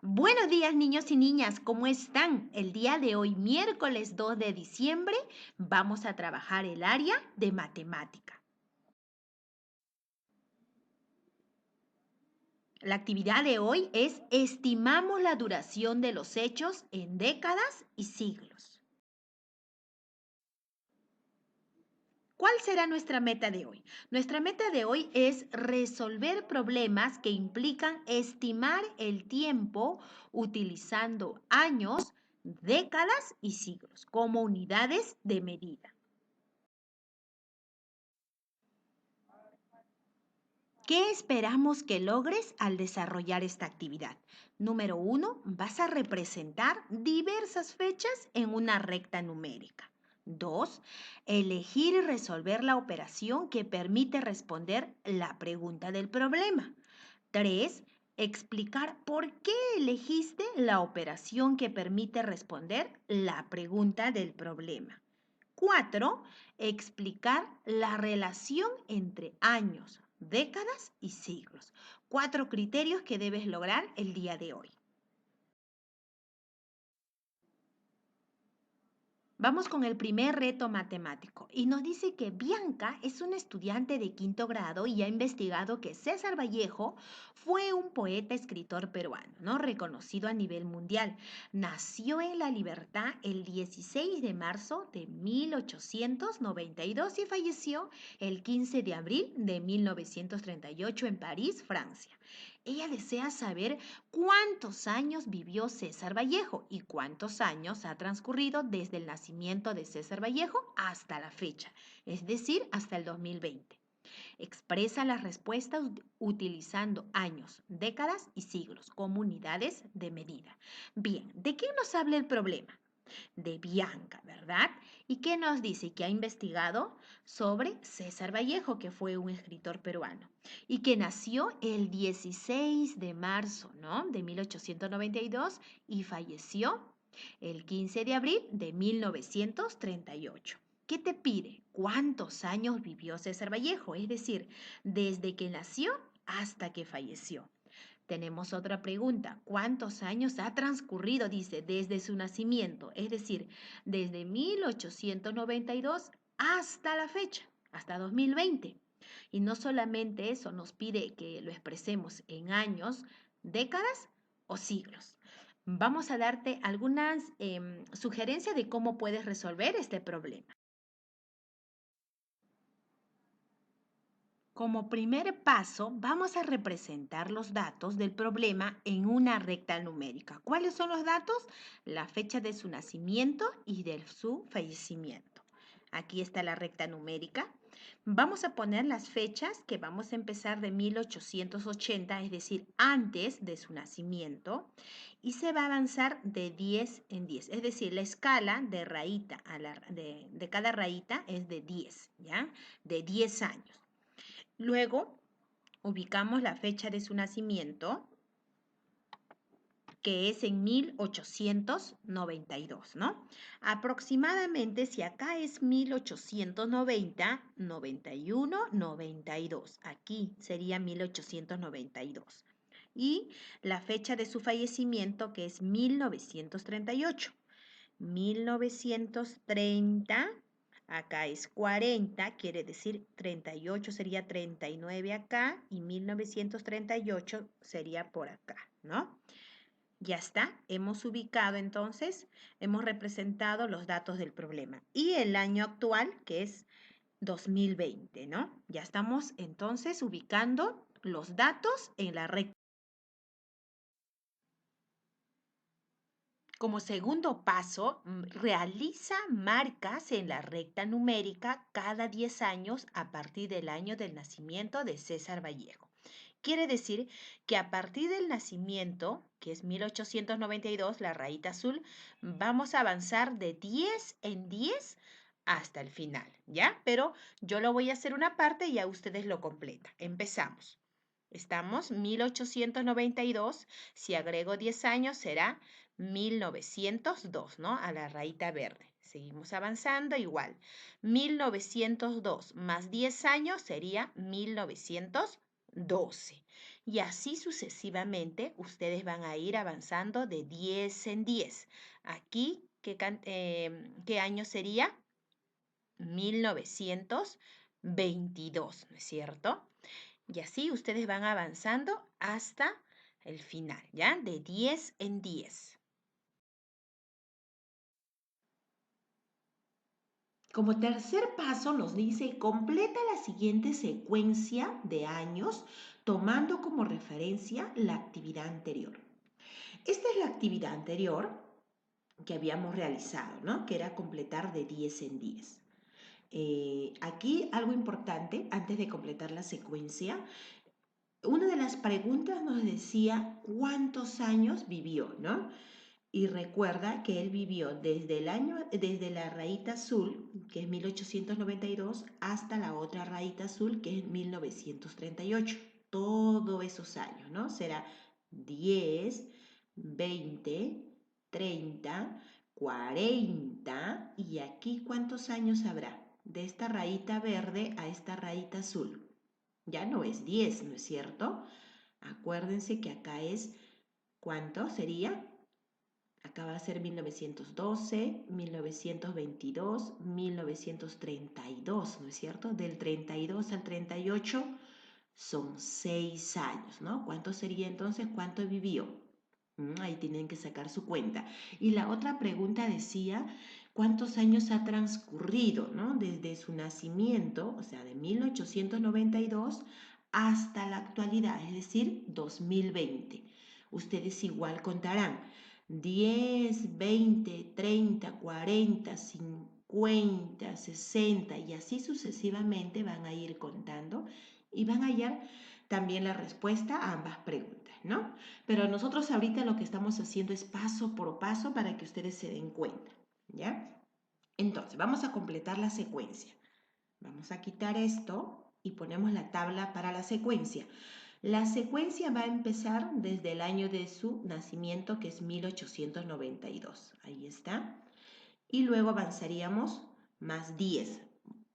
Buenos días, niños y niñas, ¿cómo están? El día de hoy, miércoles 2 de diciembre, vamos a trabajar el área de matemática. La actividad de hoy es estimamos la duración de los hechos en décadas y siglos. ¿Cuál será nuestra meta de hoy? Nuestra meta de hoy es resolver problemas que implican estimar el tiempo utilizando años, décadas y siglos como unidades de medida. ¿Qué esperamos que logres al desarrollar esta actividad? Número 1, vas a representar diversas fechas en una recta numérica. 2, elegir y resolver la operación que permite responder la pregunta del problema. 3, explicar por qué elegiste la operación que permite responder la pregunta del problema. 4, explicar la relación entre años, décadas y siglos. 4 criterios que debes lograr el día de hoy. Vamos con el primer reto matemático y nos dice que Bianca es una estudiante de quinto grado y ha investigado que César Vallejo fue un poeta escritor peruano, ¿no? Reconocido a nivel mundial. Nació en La Libertad el 16 de marzo de 1892 y falleció el 15 de abril de 1938 en París, Francia. Ella desea saber cuántos años vivió César Vallejo y cuántos años ha transcurrido desde el nacimiento de César Vallejo hasta la fecha, es decir, hasta el 2020. Expresa las respuestas utilizando años, décadas y siglos como unidades de medida. Bien, ¿de qué nos habla el problema? De Bianca, ¿verdad? ¿Y qué nos dice? Que ha investigado sobre César Vallejo, que fue un escritor peruano y que nació el 16 de marzo, ¿no? De 1892 y falleció el 15 de abril de 1938. ¿Qué te pide? ¿Cuántos años vivió César Vallejo? Es decir, desde que nació hasta que falleció. Tenemos otra pregunta. ¿Cuántos años ha transcurrido? Dice, desde su nacimiento, es decir, desde 1892 hasta la fecha, hasta 2020. Y no solamente eso, nos pide que lo expresemos en años, décadas o siglos. Vamos a darte algunas sugerencias de cómo puedes resolver este problema. Como primer paso, vamos a representar los datos del problema en una recta numérica. ¿Cuáles son los datos? La fecha de su nacimiento y de su fallecimiento. Aquí está la recta numérica. Vamos a poner las fechas que vamos a empezar de 1880, es decir, antes de su nacimiento, y se va a avanzar de 10 en 10. Es decir, la escala de rayita de cada rayita es de 10, ¿ya? De 10 años. Luego, ubicamos la fecha de su nacimiento, que es en 1892, ¿no? Aproximadamente, si acá es 1890, 91, 92. Aquí sería 1892. Y la fecha de su fallecimiento, que es 1938. 1930, acá es 40, quiere decir 38 sería 39 acá y 1938 sería por acá, ¿no? Ya está, hemos ubicado entonces, hemos representado los datos del problema. Y el año actual, que es 2020, ¿no? Ya estamos entonces ubicando los datos en la recta. Como segundo paso, realiza marcas en la recta numérica cada 10 años a partir del año del nacimiento de César Vallejo. Quiere decir que a partir del nacimiento, que es 1892, la rayita azul, vamos a avanzar de 10 en 10 hasta el final, ¿ya? Pero yo lo voy a hacer una parte y ya ustedes lo completan. Empezamos. Estamos 1892, si agrego 10 años será 1902, ¿no? A la rayita verde. Seguimos avanzando igual. 1902 más 10 años sería 1903. 12. Y así sucesivamente ustedes van a ir avanzando de 10 en 10. Aquí, ¿qué año sería? 1922, ¿no es cierto? Y así ustedes van avanzando hasta el final, ¿ya? De 10 en 10. Como tercer paso nos dice, completa la siguiente secuencia de años tomando como referencia la actividad anterior. Esta es la actividad anterior que habíamos realizado, ¿no? Que era completar de 10 en 10. Aquí algo importante, antes de completar la secuencia, una de las preguntas nos decía cuántos años vivió, ¿no? Y recuerda que él vivió desde la rayita azul, que es 1892, hasta la otra rayita azul, que es 1938. Todos esos años, ¿no? Será 10, 20, 30, 40. ¿Y aquí cuántos años habrá? De esta rayita verde a esta rayita azul. Ya no es 10, ¿no es cierto? Acuérdense que acá es, ¿cuánto sería? Acá va a ser 1912, 1922, 1932, ¿no es cierto? Del 32 al 38 son 6 años, ¿no? ¿Cuánto sería entonces? ¿Cuánto vivió? Ahí tienen que sacar su cuenta. Y la otra pregunta decía, ¿cuántos años ha transcurrido, ¿no? Desde su nacimiento, o sea, de 1892 hasta la actualidad, es decir, 2020. Ustedes igual contarán 10, 20, 30, 40, 50, 60 y así sucesivamente van a ir contando y van a hallar también la respuesta a ambas preguntas, ¿no? Pero nosotros ahorita lo que estamos haciendo es paso por paso para que ustedes se den cuenta, ¿ya? Entonces, vamos a completar la secuencia. Vamos a quitar esto y ponemos la tabla para la secuencia. La secuencia va a empezar desde el año de su nacimiento, que es 1892. Ahí está. Y luego avanzaríamos más 10.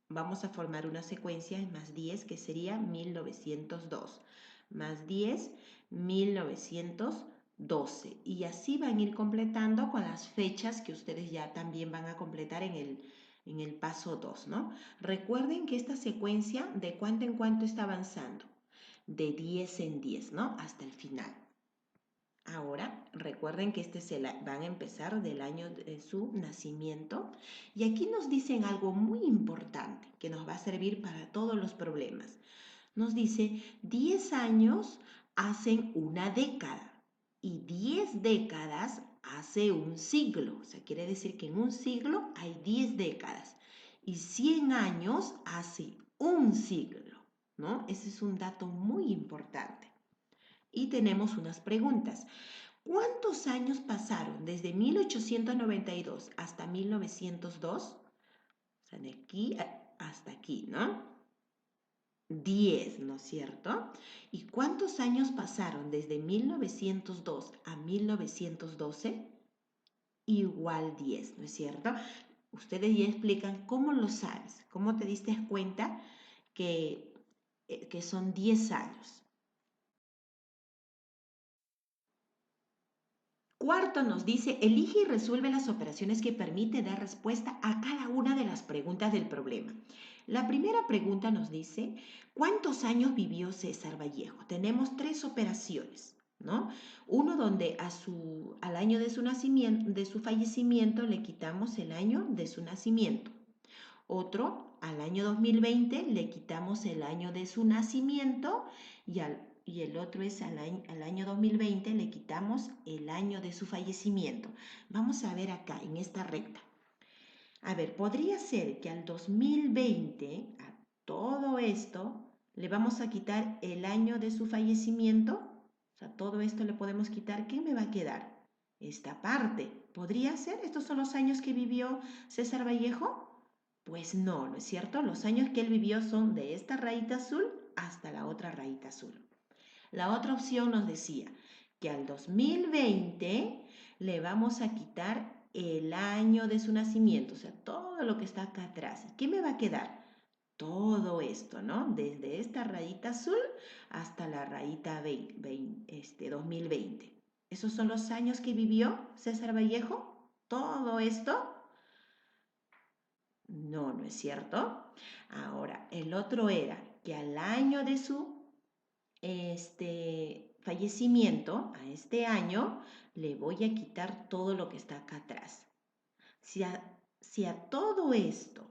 Vamos a formar una secuencia en más 10 que sería 1902. Más 10, 1912. Y así van a ir completando con las fechas que ustedes ya también van a completar en el paso 2, ¿no? Recuerden que esta secuencia de cuánto en cuánto está avanzando. De 10 en 10, ¿no? Hasta el final. Ahora, recuerden que van a empezar del año de su nacimiento y aquí nos dicen algo muy importante que nos va a servir para todos los problemas. Nos dice 10 años hacen una década y 10 décadas hace un siglo. O sea, quiere decir que en un siglo hay 10 décadas y 100 años hace un siglo, ¿no? Ese es un dato muy importante. Y tenemos unas preguntas. ¿Cuántos años pasaron desde 1892 hasta 1902? O sea, de aquí hasta aquí, ¿no? 10, ¿no es cierto? ¿Y cuántos años pasaron desde 1902 a 1912? Igual 10, ¿no es cierto? Ustedes ya explican cómo lo sabes, cómo te diste cuenta que son 10 años. Cuarto nos dice, elige y resuelve las operaciones que permite dar respuesta a cada una de las preguntas del problema. La primera pregunta nos dice, ¿cuántos años vivió César Vallejo? Tenemos tres operaciones, ¿no? Uno donde al año de su nacimiento, de su fallecimiento le quitamos el año de su nacimiento. Otro, al año 2020 le quitamos el año de su nacimiento y el otro es al año 2020 le quitamos el año de su fallecimiento. Vamos a ver acá en esta recta. A ver, podría ser que al 2020, a todo esto, le vamos a quitar el año de su fallecimiento. O sea, todo esto le podemos quitar. ¿Qué me va a quedar? Esta parte. ¿Podría ser? ¿Estos son los años que vivió César Vallejo? Pues no, ¿no es cierto? Los años que él vivió son de esta rayita azul hasta la otra rayita azul. La otra opción nos decía que al 2020 le vamos a quitar el año de su nacimiento, o sea, todo lo que está acá atrás. ¿Qué me va a quedar? todo esto, ¿no? Desde esta rayita azul hasta la rayita 2020. ¿Esos son los años que vivió César Vallejo? ¿Todo esto? No, no es cierto. Ahora, el otro era que al año de su fallecimiento, a este año, le voy a quitar todo lo que está acá atrás. Si a todo esto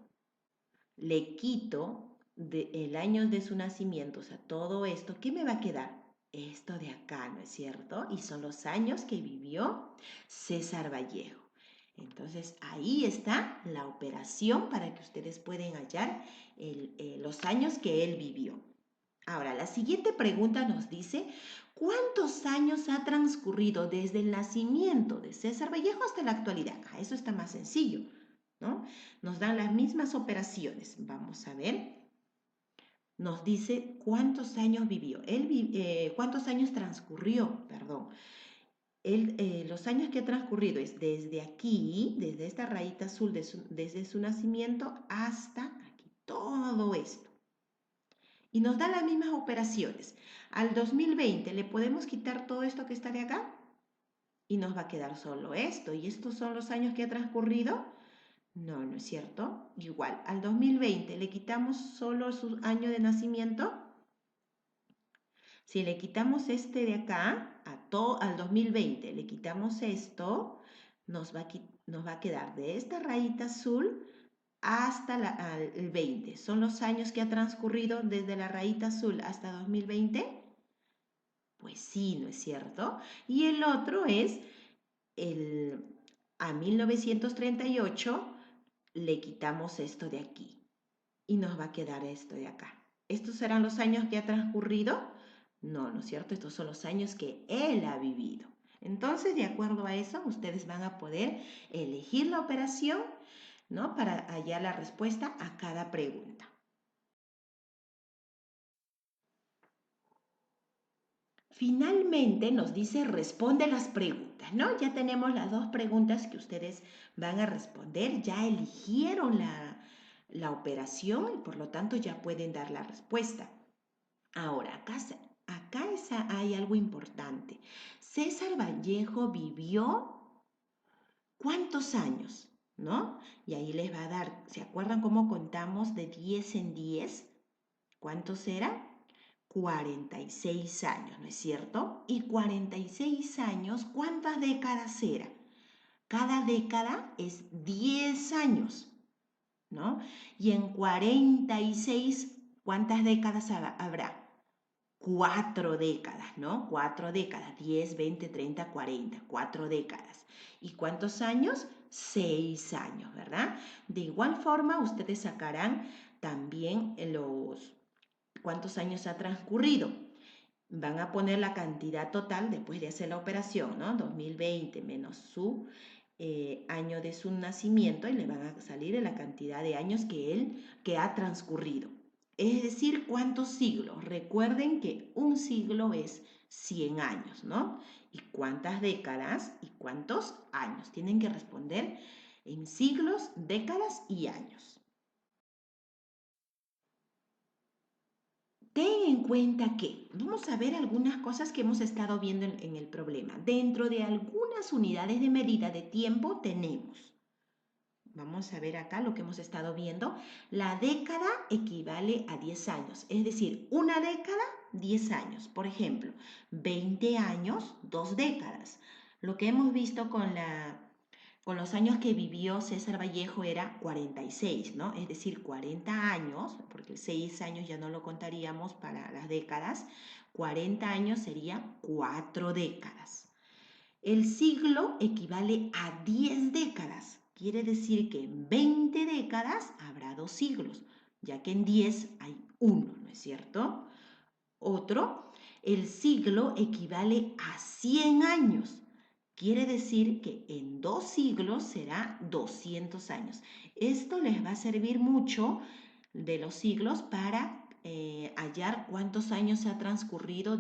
le quito el año de su nacimiento, o sea, todo esto, ¿qué me va a quedar? Esto de acá, ¿no es cierto? Y son los años que vivió César Vallejo. Entonces, ahí está la operación para que ustedes puedan hallar los años que él vivió. Ahora, la siguiente pregunta nos dice, ¿cuántos años ha transcurrido desde el nacimiento de César Vallejo hasta la actualidad? Eso está más sencillo, ¿no? Nos dan las mismas operaciones. Vamos a ver. Nos dice cuántos años vivió. Cuántos años transcurrió, perdón. Los años que ha transcurrido es desde aquí, desde esta rayita azul, desde su nacimiento hasta aquí, todo esto. Y nos da las mismas operaciones. Al 2020 le podemos quitar todo esto que está de acá y nos va a quedar solo esto. ¿Y estos son los años que ha transcurrido? No, no es cierto. Igual, al 2020 le quitamos solo su año de nacimiento. Si le quitamos este de acá, al 2020 le quitamos esto, nos va a quedar de esta rayita azul hasta el 20. ¿Son los años que ha transcurrido desde la rayita azul hasta 2020? Pues sí, ¿no es cierto? Y el otro es, a 1938 le quitamos esto de aquí y nos va a quedar esto de acá. ¿Estos serán los años que ha transcurrido? No, ¿no es cierto? Estos son los años que él ha vivido. Entonces, de acuerdo a eso, ustedes van a poder elegir la operación, ¿no? Para hallar la respuesta a cada pregunta. Finalmente nos dice responde las preguntas, ¿no? Ya tenemos las dos preguntas que ustedes van a responder, ya eligieron la operación y por lo tanto ya pueden dar la respuesta. Ahora, acá hay algo importante. César Vallejo vivió ¿cuántos años? ¿No? Y ahí les va a dar, ¿se acuerdan cómo contamos de 10 en 10? ¿Cuántos eran? 46 años, ¿no es cierto? Y 46 años, ¿cuántas décadas era? Cada década es 10 años, ¿no? Y en 46, ¿cuántas décadas habrá? 4 décadas, ¿no? 4 décadas, 10, 20, 30, 40, 4 décadas. ¿Y cuántos años? 6 años, ¿verdad? De igual forma, ustedes sacarán también cuántos años ha transcurrido. Van a poner la cantidad total después de hacer la operación, ¿no? 2020 menos su año de su nacimiento y le van a salir la cantidad de años que ha transcurrido. Es decir, ¿cuántos siglos? Recuerden que un siglo es 100 años, ¿no? ¿Y cuántas décadas y cuántos años? Tienen que responder en siglos, décadas y años. Ten en cuenta que vamos a ver algunas cosas que hemos estado viendo en el problema. Dentro de algunas unidades de medida de tiempo tenemos, vamos a ver acá lo que hemos estado viendo, la década equivale a 10 años, es decir, una década, 10 años. Por ejemplo, 20 años, 2 décadas. Lo que hemos visto con los años que vivió César Vallejo era 46, ¿no? Es decir, 40 años, porque 6 años ya no lo contaríamos para las décadas, 40 años sería 4 décadas. El siglo equivale a 10 décadas, quiere decir que en 20 décadas habrá 2 siglos, ya que en 10 hay 1, ¿no es cierto? Otro, el siglo equivale a 100 años. Quiere decir que en 2 siglos será 200 años. Esto les va a servir mucho de los siglos para hallar cuántos años se ha transcurrido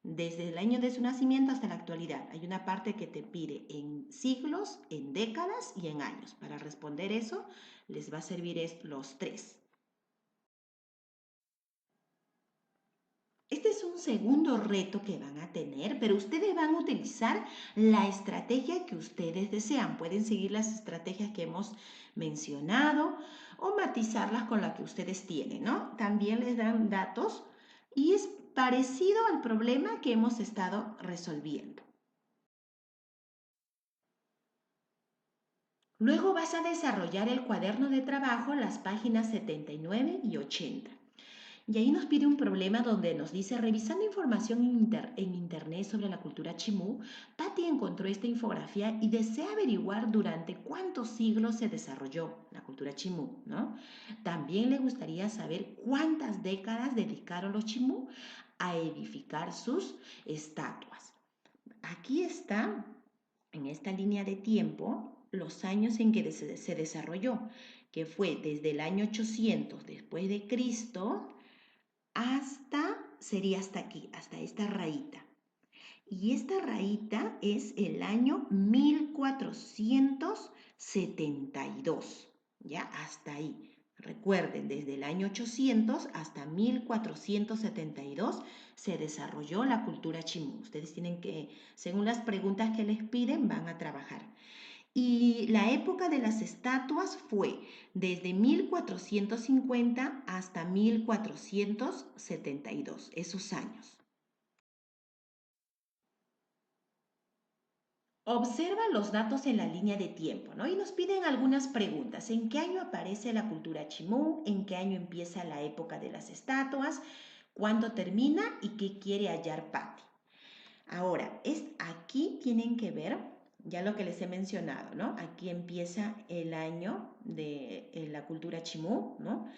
desde el año de su nacimiento hasta la actualidad. Hay una parte que te pide en siglos, en décadas y en años. Para responder eso, les va a servir los tres. Este es un segundo reto que van a tener, pero ustedes van a utilizar la estrategia que ustedes desean. Pueden seguir las estrategias que hemos mencionado o matizarlas con la que ustedes tienen, ¿no? También les dan datos y es parecido al problema que hemos estado resolviendo. Luego vas a desarrollar el cuaderno de trabajo, las páginas 79 y 80. Y ahí nos pide un problema donde nos dice, revisando información en internet sobre la cultura chimú, Patty encontró esta infografía y desea averiguar durante cuántos siglos se desarrolló la cultura chimú, ¿no? También le gustaría saber cuántas décadas dedicaron los chimú a edificar sus estatuas. Aquí está, en esta línea de tiempo, los años en que se desarrolló, que fue desde el año 800 después de Cristo sería hasta aquí, hasta esta rayita. Y esta rayita es el año 1472, ¿ya? Hasta ahí. Recuerden, desde el año 800 hasta 1472 se desarrolló la cultura chimú. Ustedes tienen que, según las preguntas que les piden, van a trabajar. Y la época de las estatuas fue desde 1450 hasta 1472, esos años. Observa los datos en la línea de tiempo, ¿no? Y nos piden algunas preguntas. ¿En qué año aparece la cultura chimú? ¿En qué año empieza la época de las estatuas? ¿Cuándo termina? ¿Y qué quiere hallar Patty? Ahora, aquí tienen que ver ya lo que les he mencionado, ¿no? Aquí empieza el año de la cultura chimú, ¿no?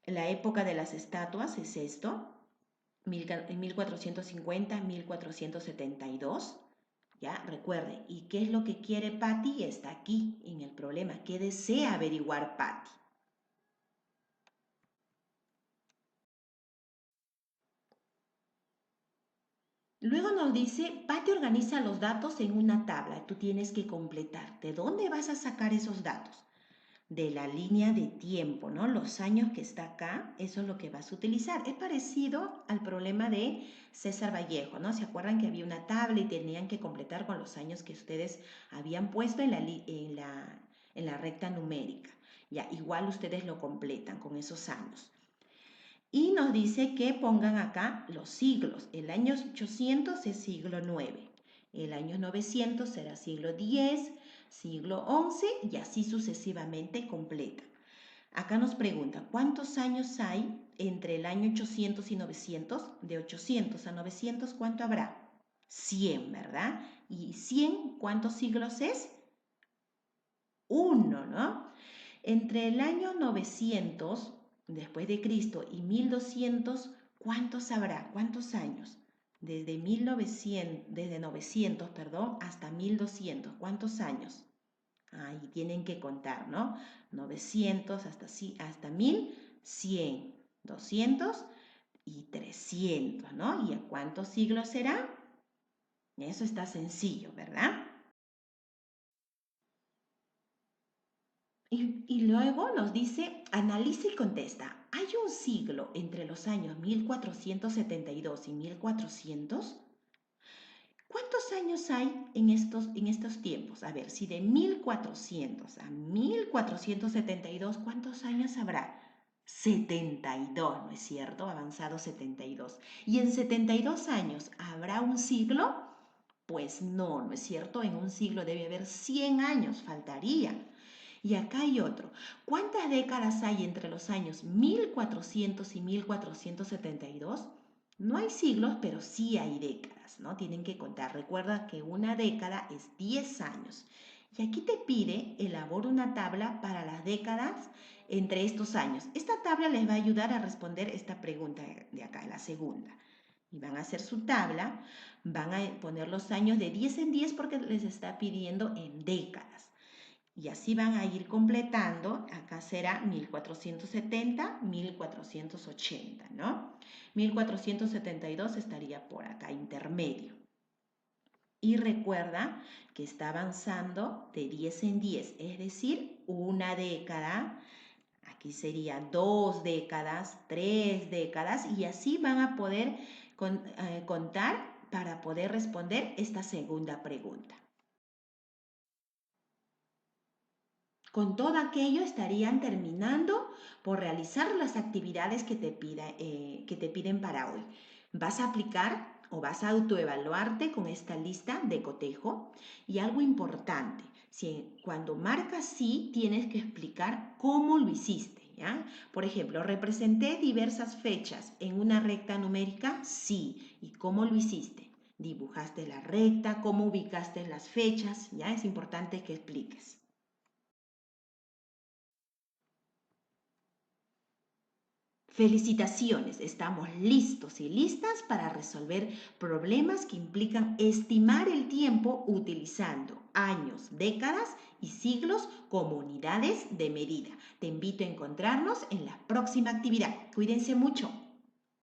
La época de las estatuas es esto, en 1450, 1472, ¿ya? Recuerden, ¿y qué es lo que quiere Patty? Está aquí en el problema. ¿Qué desea averiguar Patty? Luego nos dice, Patty organiza los datos en una tabla. Tú tienes que completar. ¿De dónde vas a sacar esos datos? De la línea de tiempo, ¿no? Los años que está acá, eso es lo que vas a utilizar. Es parecido al problema de César Vallejo, ¿no? ¿Se acuerdan que había una tabla y tenían que completar con los años que ustedes habían puesto en la recta numérica? Ya, igual ustedes lo completan con esos años. Y nos dice que pongan acá los siglos. El año 800 es siglo 9. El año 900 será siglo 10, siglo 11 y así sucesivamente completa. Acá nos pregunta, ¿cuántos años hay entre el año 800 y 900? De 800 a 900, ¿cuánto habrá? 100, ¿verdad? ¿Y 100 cuántos siglos es? 1, ¿no? Entre el año 900 después de Cristo y 1200, ¿cuántos habrá? ¿Cuántos años? Desde 900, perdón, hasta 1200, ¿cuántos años? Ahí tienen que contar, ¿no? 900 hasta 1100, 200 y 300, ¿no? ¿Y a cuántos siglos será? Eso está sencillo, ¿verdad? Y luego nos dice, analiza y contesta. ¿Hay un siglo entre los años 1472 y 1400? ¿Cuántos años hay en estos tiempos? A ver, si de 1400 a 1472, ¿cuántos años habrá? 72, ¿no es cierto? Avanzado 72. ¿Y en 72 años habrá un siglo? Pues no, ¿no es cierto? En un siglo debe haber 100 años, faltaría. Y acá hay otro. ¿Cuántas décadas hay entre los años 1400 y 1472? No hay siglos, pero sí hay décadas, ¿no? Tienen que contar. Recuerda que una década es 10 años. Y aquí te pide, elabora una tabla para las décadas entre estos años. Esta tabla les va a ayudar a responder esta pregunta de acá, la segunda. Y van a hacer su tabla, van a poner los años de 10 en 10 porque les está pidiendo en décadas. Y así van a ir completando. Acá será 1470, 1480, ¿no? 1472 estaría por acá, intermedio. Y recuerda que está avanzando de 10 en 10, es decir, una década. Aquí sería 2 décadas, 3 décadas, y así van a poder contar para poder responder esta segunda pregunta. Con todo aquello estarían terminando por realizar las actividades que te piden para hoy. Vas a aplicar o vas a autoevaluarte con esta lista de cotejo. Y algo importante, cuando marcas sí, tienes que explicar cómo lo hiciste, ¿ya? Por ejemplo, representé diversas fechas en una recta numérica, sí. ¿Y cómo lo hiciste? ¿Dibujaste la recta? ¿Cómo ubicaste las fechas? ¿Ya? Es importante que expliques. Felicitaciones, estamos listos y listas para resolver problemas que implican estimar el tiempo utilizando años, décadas y siglos como unidades de medida. Te invito a encontrarnos en la próxima actividad. Cuídense mucho.